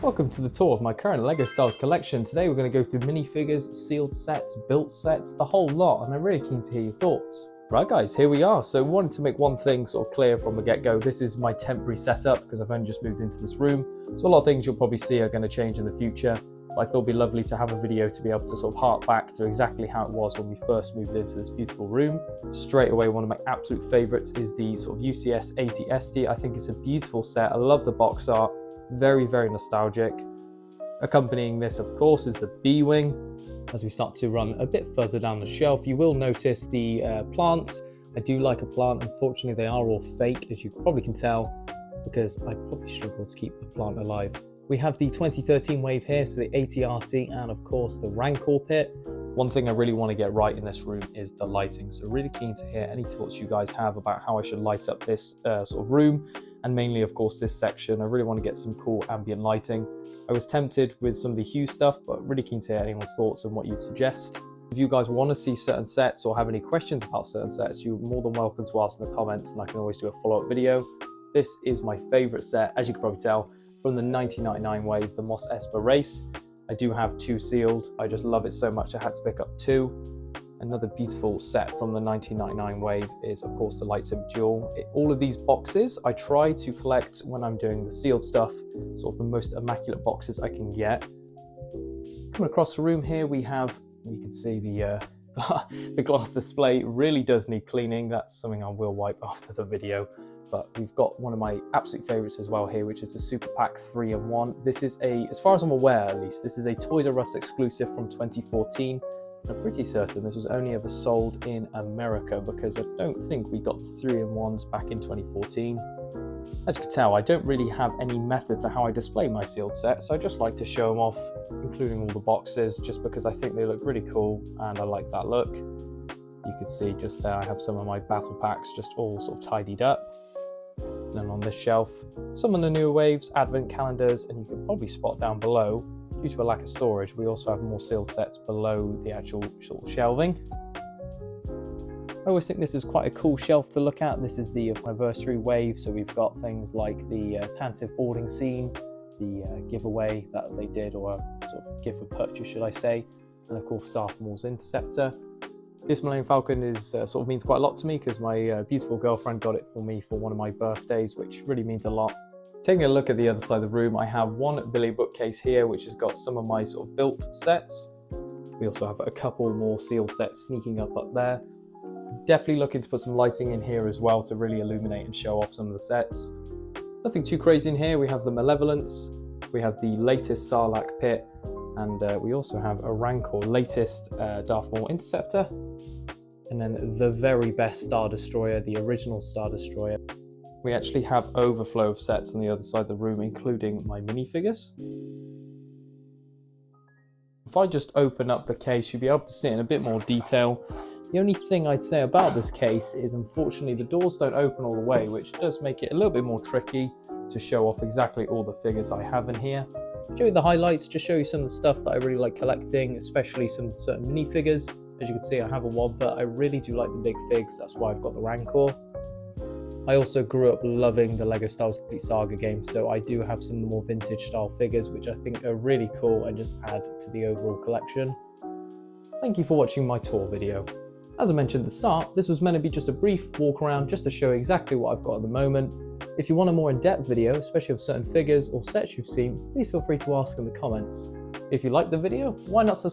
Welcome to the tour of my current LEGO Star Wars collection. Today we're going to go through minifigures, sealed sets, built sets, the whole lot, and I'm really keen to hear your thoughts. Right guys, here we are. So wanted to make one thing sort of clear from the get-go. This is my temporary setup because I've only just moved into this room. So a lot of things you'll probably see are going to change in the future. But I thought it'd be lovely to have a video to be able to sort of hark back to exactly how it was when we first moved into this beautiful room. Straight away, one of my absolute favorites is the sort of UCS 80SD. I think it's a beautiful set. I love the box art. Very, very nostalgic. Accompanying this, of course, is the B-Wing. As we start to run a bit further down the shelf, you will notice the plants. I do like a plant. Unfortunately, they are all fake, as you probably can tell, because I probably struggle to keep the plant alive. We have the 2013 wave here, so the AT-RT, and of course the Rancor pit. One thing I really want to get right in this room is the lighting, so really keen to hear any thoughts you guys have about how I should light up this sort of room, and mainly of course this section. I really want to get some cool ambient lighting. I was tempted with some of the Hue stuff, but really keen to hear anyone's thoughts and what you'd suggest. If you guys want to see certain sets or have any questions about certain sets, you're more than welcome to ask in the comments, and I can always do a follow-up video. This is my favorite set, as you can probably tell, from the 1999 wave, the Mos Espa Race. I do have two sealed. I just love it so much I had to pick up two. Another beautiful set from the 1999 wave is of course the Lightsaber Duel. All of these boxes I try to collect when I'm doing the sealed stuff, sort of the most immaculate boxes I can get. Coming across the room here we have, you can see the glass display really does need cleaning. That's something I will wipe after the video. But we've got one of my absolute favorites as well here, which is the Super Pack 3-in-1. This is as far as I'm aware at least, this is a Toys R Us exclusive from 2014. I'm pretty certain this was only ever sold in America because I don't think we got the 3-in-1s back in 2014. As you can tell, I don't really have any method to how I display my sealed set, so I just like to show them off, including all the boxes, just because I think they look really cool and I like that look. You can see just there I have some of my battle packs just all sort of tidied up. And on this shelf, some of the newer waves, advent calendars, and you can probably spot down below, due to a lack of storage, we also have more sealed sets below the actual sort of shelving. I always think this is quite a cool shelf to look at. This is the anniversary wave, so we've got things like the Tantive boarding scene, the giveaway that they did, or a sort of gift with purchase, should I say, and of course Darth Maul's Interceptor. This Millennium Falcon is sort of means quite a lot to me because my beautiful girlfriend got it for me for one of my birthdays, which really means a lot. Taking a look at the other side of the room, I have one Billy bookcase here, which has got some of my sort of built sets. We also have a couple more sealed sets sneaking up there. Definitely looking to put some lighting in here as well to really illuminate and show off some of the sets. Nothing too crazy in here. We have the Malevolence, we have the latest Sarlacc pit, and we also have a Rancor, latest Darth Maul Interceptor, and then the very best Star Destroyer, the original Star Destroyer. We actually have overflow of sets on the other side of the room, including my minifigures. If I just open up the case, you'll be able to see it in a bit more detail. The only thing I'd say about this case is unfortunately the doors don't open all the way, which does make it a little bit more tricky to show off exactly all the figures I have in here. Show you the highlights, just show you some of the stuff that I really like collecting, especially some certain minifigures. As you can see, I have a wad, but I really do like the big figs. That's why I've got the Rancor. I also grew up loving the LEGO Star Wars Complete Saga game, so I do have some of the more vintage style figures, which I think are really cool and just add to the overall collection. Thank you for watching my tour video. As I mentioned at the start, this was meant to be just a brief walk around just to show exactly what I've got at the moment. If you want a more in-depth video, especially of certain figures or sets you've seen, please feel free to ask in the comments. If you liked the video, why not subscribe?